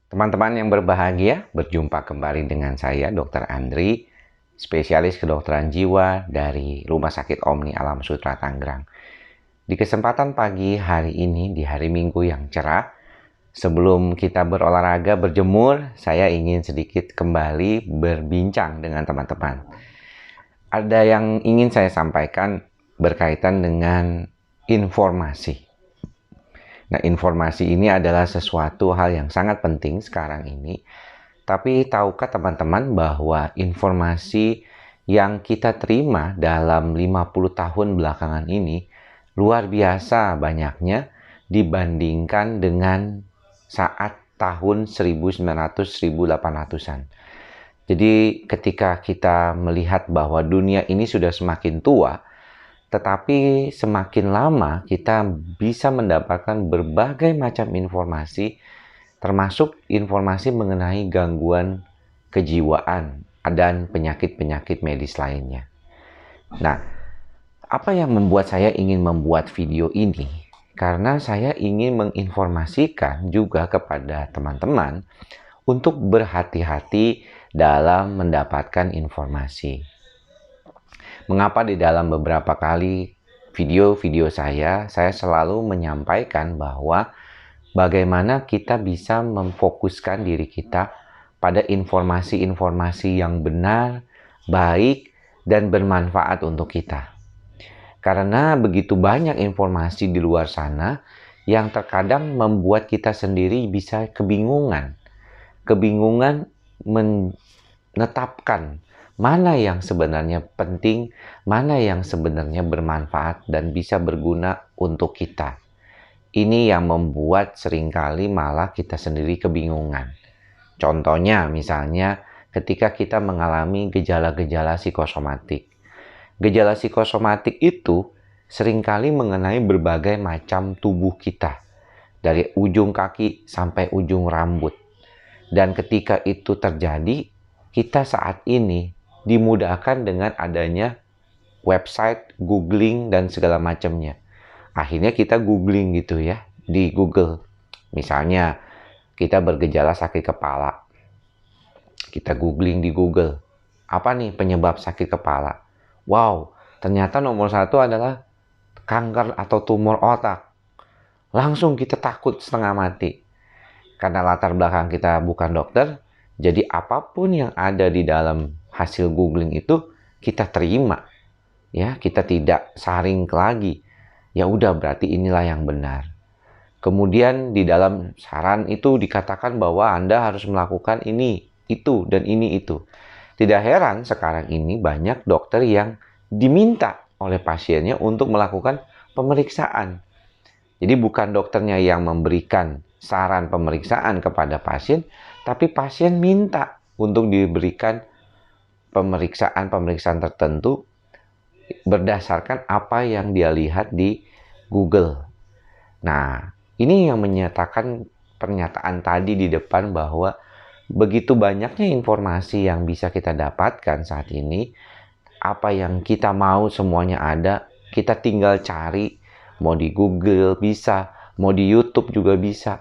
Teman-teman yang berbahagia, berjumpa kembali dengan saya, Dr. Andri, spesialis kedokteran jiwa dari Rumah Sakit Omni Alam Sutra Tangerang. Di kesempatan pagi hari ini, di hari Minggu yang cerah, sebelum kita berolahraga, berjemur, saya ingin sedikit kembali berbincang dengan teman-teman. Ada yang ingin saya sampaikan berkaitan dengan informasi. Nah, informasi ini adalah sesuatu hal yang sangat penting sekarang ini. Tapi tahukah teman-teman bahwa informasi yang kita terima dalam 50 tahun belakangan ini luar biasa banyaknya dibandingkan dengan saat tahun 1900-1800-an. Jadi ketika kita melihat bahwa dunia ini sudah semakin tua, tetapi semakin lama kita bisa mendapatkan berbagai macam informasi, termasuk informasi mengenai gangguan kejiwaan dan penyakit-penyakit medis lainnya. Nah, apa yang membuat saya ingin membuat video ini? Karena saya ingin menginformasikan juga kepada teman-teman untuk berhati-hati dalam mendapatkan informasi. Mengapa di dalam beberapa kali video-video saya selalu menyampaikan bahwa bagaimana kita bisa memfokuskan diri kita pada informasi-informasi yang benar, baik, dan bermanfaat untuk kita. Karena begitu banyak informasi di luar sana yang terkadang membuat kita sendiri bisa kebingungan. Kebingungan menetapkan mana yang sebenarnya penting, mana yang sebenarnya bermanfaat dan bisa berguna untuk kita. Ini yang membuat seringkali malah kita sendiri kebingungan. Contohnya misalnya ketika kita mengalami gejala-gejala psikosomatik. Gejala psikosomatik itu seringkali mengenai berbagai macam tubuh kita. Dari ujung kaki sampai ujung rambut. Dan ketika itu terjadi, kita saat ini dimudahkan dengan adanya website, googling, dan segala macamnya. Akhirnya kita googling gitu ya, di Google. Misalnya, kita bergejala sakit kepala. Kita googling di Google. Apa nih penyebab sakit kepala? Wow, ternyata nomor 1 adalah kanker atau tumor otak. Langsung kita takut setengah mati. Karena latar belakang kita bukan dokter, jadi apapun yang ada di dalam hasil googling itu kita terima. Ya, kita tidak saring lagi. Ya udah, berarti inilah yang benar. Kemudian di dalam saran itu dikatakan bahwa Anda harus melakukan ini, itu, dan ini, itu. Tidak heran sekarang ini banyak dokter yang diminta oleh pasiennya untuk melakukan pemeriksaan. Jadi bukan dokternya yang memberikan saran pemeriksaan kepada pasien, tapi pasien minta untuk diberikan pemeriksaan-pemeriksaan tertentu berdasarkan apa yang dia lihat di Google. Nah, ini yang menyatakan pernyataan tadi di depan bahwa begitu banyaknya informasi yang bisa kita dapatkan saat ini, apa yang kita mau semuanya ada, kita tinggal cari, mau di Google bisa, mau di YouTube juga bisa.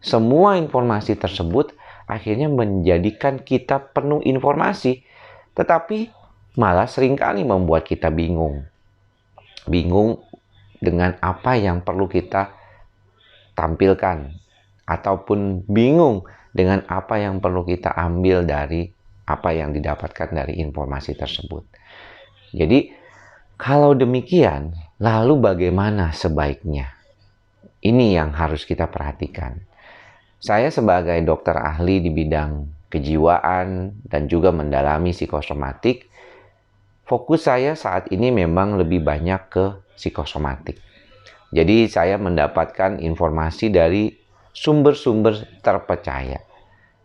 Semua informasi tersebut akhirnya menjadikan kita penuh informasi, tetapi malah seringkali membuat kita bingung. Bingung dengan apa yang perlu kita tampilkan, ataupun bingung dengan apa yang perlu kita ambil dari apa yang didapatkan dari informasi tersebut. Jadi, kalau demikian, lalu bagaimana sebaiknya? Ini yang harus kita perhatikan. Saya sebagai dokter ahli di bidang kejiwaan dan juga mendalami psikosomatik, fokus saya saat ini memang lebih banyak ke psikosomatik. Jadi saya mendapatkan informasi dari sumber-sumber terpercaya.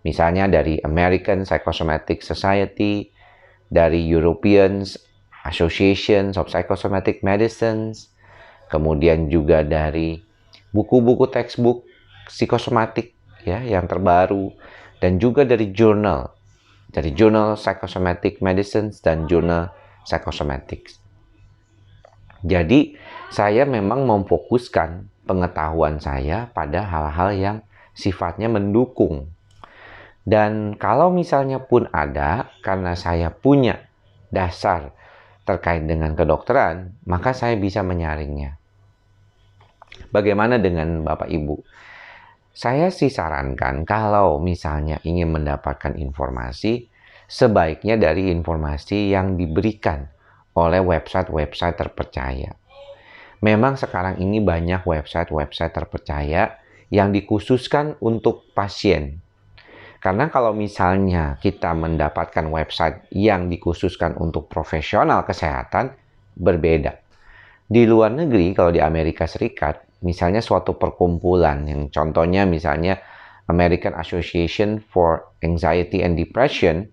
Misalnya dari American Psychosomatic Society, dari European Association of Psychosomatic Medicines, kemudian juga dari buku-buku textbook psikosomatik ya yang terbaru, dan juga dari jurnal Psychosomatic Medicines dan jurnal Psychosomatics. Jadi saya memang memfokuskan pengetahuan saya pada hal-hal yang sifatnya mendukung. Dan kalau misalnya pun ada, karena saya punya dasar terkait dengan kedokteran, maka saya bisa menyaringnya. Bagaimana dengan Bapak Ibu? Saya sih sarankan kalau misalnya ingin mendapatkan informasi, sebaiknya dari informasi yang diberikan oleh website-website terpercaya. Memang sekarang ini banyak website-website terpercaya yang dikhususkan untuk pasien. Karena kalau misalnya kita mendapatkan website yang dikhususkan untuk profesional kesehatan, berbeda. Di luar negeri, kalau di Amerika Serikat, misalnya suatu perkumpulan, yang contohnya misalnya American Association for Anxiety and Depression,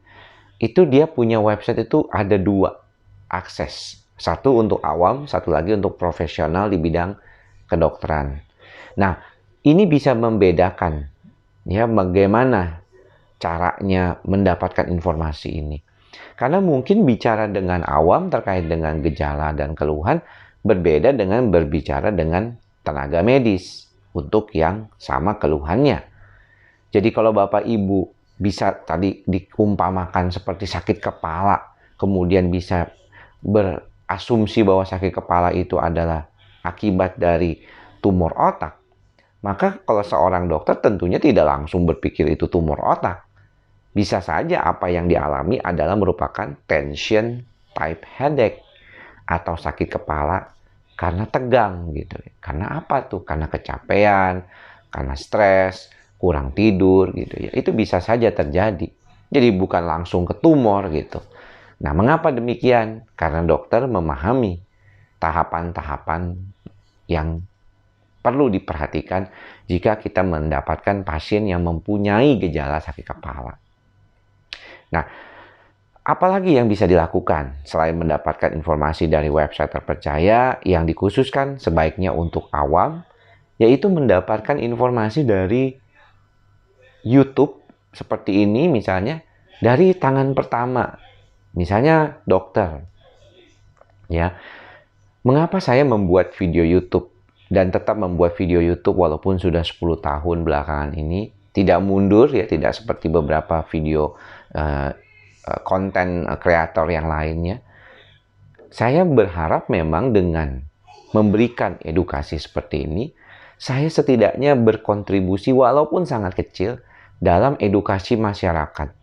itu dia punya website itu ada 2 akses. Satu untuk awam, satu lagi untuk profesional di bidang kedokteran. Nah, ini bisa membedakan ya bagaimana caranya mendapatkan informasi ini. Karena mungkin bicara dengan awam terkait dengan gejala dan keluhan berbeda dengan berbicara dengan tenaga medis untuk yang sama keluhannya. Jadi kalau Bapak Ibu bisa tadi diumpamakan seperti sakit kepala, kemudian bisa berasumsi bahwa sakit kepala itu adalah akibat dari tumor otak, maka kalau seorang dokter tentunya tidak langsung berpikir itu tumor otak. Bisa saja apa yang dialami adalah merupakan tension type headache atau sakit kepala karena tegang gitu. Karena apa tuh? Karena kecapean, karena stres, kurang tidur gitu ya. Itu bisa saja terjadi. Jadi bukan langsung ke tumor gitu. Nah, mengapa demikian? Karena dokter memahami tahapan-tahapan yang perlu diperhatikan jika kita mendapatkan pasien yang mempunyai gejala sakit kepala. Nah, apalagi yang bisa dilakukan selain mendapatkan informasi dari website terpercaya yang dikhususkan sebaiknya untuk awam, yaitu mendapatkan informasi dari YouTube seperti ini misalnya dari tangan pertama, misalnya dokter. Ya, mengapa saya membuat video YouTube dan tetap membuat video YouTube walaupun sudah 10 tahun belakangan ini? Tidak mundur ya, tidak seperti beberapa video konten kreator yang lainnya. Saya berharap memang dengan memberikan edukasi seperti ini, saya setidaknya berkontribusi walaupun sangat kecil dalam edukasi masyarakat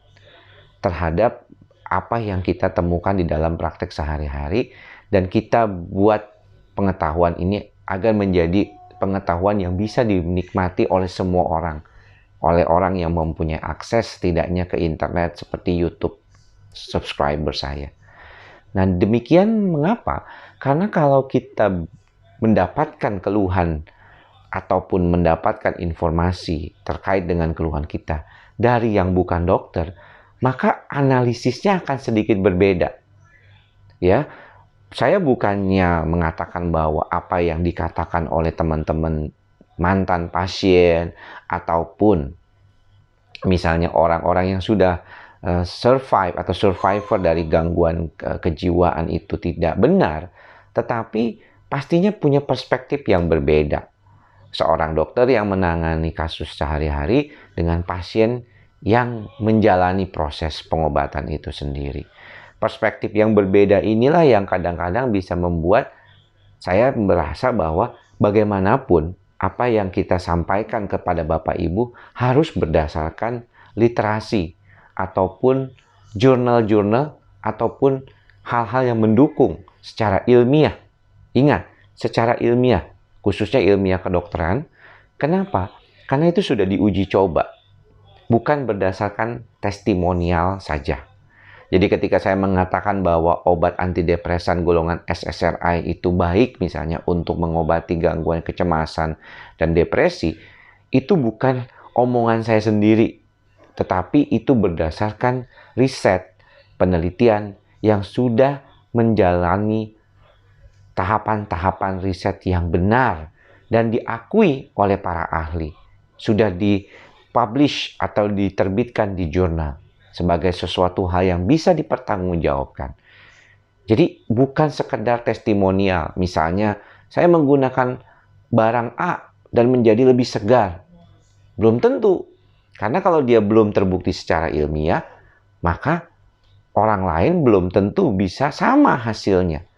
terhadap apa yang kita temukan di dalam praktek sehari-hari, dan kita buat pengetahuan ini agar menjadi pengetahuan yang bisa dinikmati oleh semua orang. Oleh orang yang mempunyai akses setidaknya ke internet seperti YouTube subscriber saya. Nah, demikian mengapa? Karena kalau kita mendapatkan keluhan ataupun mendapatkan informasi terkait dengan keluhan kita dari yang bukan dokter, maka analisisnya akan sedikit berbeda. Ya, saya bukannya mengatakan bahwa apa yang dikatakan oleh teman-teman mantan pasien ataupun misalnya orang-orang yang sudah survive atau survivor dari gangguan kejiwaan itu tidak benar, tetapi pastinya punya perspektif yang berbeda. Seorang dokter yang menangani kasus sehari-hari dengan pasien yang menjalani proses pengobatan itu sendiri. Perspektif yang berbeda inilah yang kadang-kadang bisa membuat saya merasa bahwa bagaimanapun apa yang kita sampaikan kepada Bapak Ibu harus berdasarkan literasi ataupun jurnal-jurnal ataupun hal-hal yang mendukung secara ilmiah. Ingat, secara ilmiah, khususnya ilmiah kedokteran. Kenapa? Karena itu sudah diuji coba, bukan berdasarkan testimonial saja. Jadi ketika saya mengatakan bahwa obat antidepresan golongan SSRI itu baik misalnya untuk mengobati gangguan kecemasan dan depresi, itu bukan omongan saya sendiri, tetapi itu berdasarkan riset, penelitian yang sudah menjalani tahapan-tahapan riset yang benar dan diakui oleh para ahli. Sudah dipublish atau diterbitkan di jurnal sebagai sesuatu hal yang bisa dipertanggungjawabkan. Jadi bukan sekedar testimonial. Misalnya saya menggunakan barang A dan menjadi lebih segar. Belum tentu. Karena kalau dia belum terbukti secara ilmiah, maka orang lain belum tentu bisa sama hasilnya.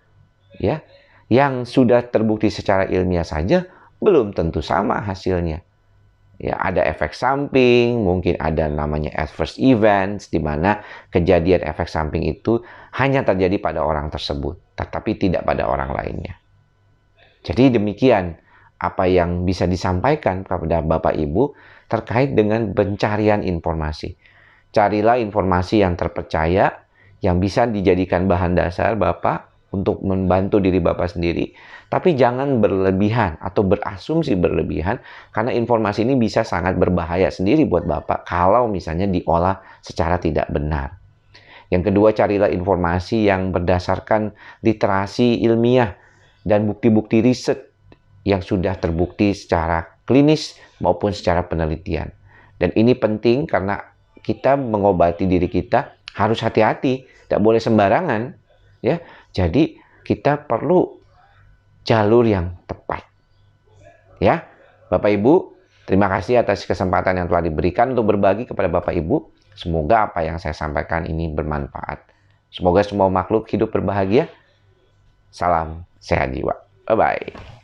Ya, yang sudah terbukti secara ilmiah saja belum tentu sama hasilnya. Ya, ada efek samping, mungkin ada namanya adverse events, di mana kejadian efek samping itu hanya terjadi pada orang tersebut, tetapi tidak pada orang lainnya. Jadi demikian apa yang bisa disampaikan kepada Bapak Ibu terkait dengan pencarian informasi. Carilah informasi yang terpercaya, yang bisa dijadikan bahan dasar Bapak untuk membantu diri Bapak sendiri. Tapi jangan berlebihan atau berasumsi berlebihan, karena informasi ini bisa sangat berbahaya sendiri buat Bapak kalau misalnya diolah secara tidak benar. Yang kedua, carilah informasi yang berdasarkan literasi ilmiah dan bukti-bukti riset yang sudah terbukti secara klinis maupun secara penelitian. Dan ini penting karena kita mengobati diri kita harus hati-hati, tidak boleh sembarangan, ya. Jadi kita perlu jalur yang tepat. Ya, Bapak Ibu, terima kasih atas kesempatan yang telah diberikan untuk berbagi kepada Bapak Ibu. Semoga apa yang saya sampaikan ini bermanfaat. Semoga semua makhluk hidup berbahagia. Salam sehat jiwa. Bye-bye.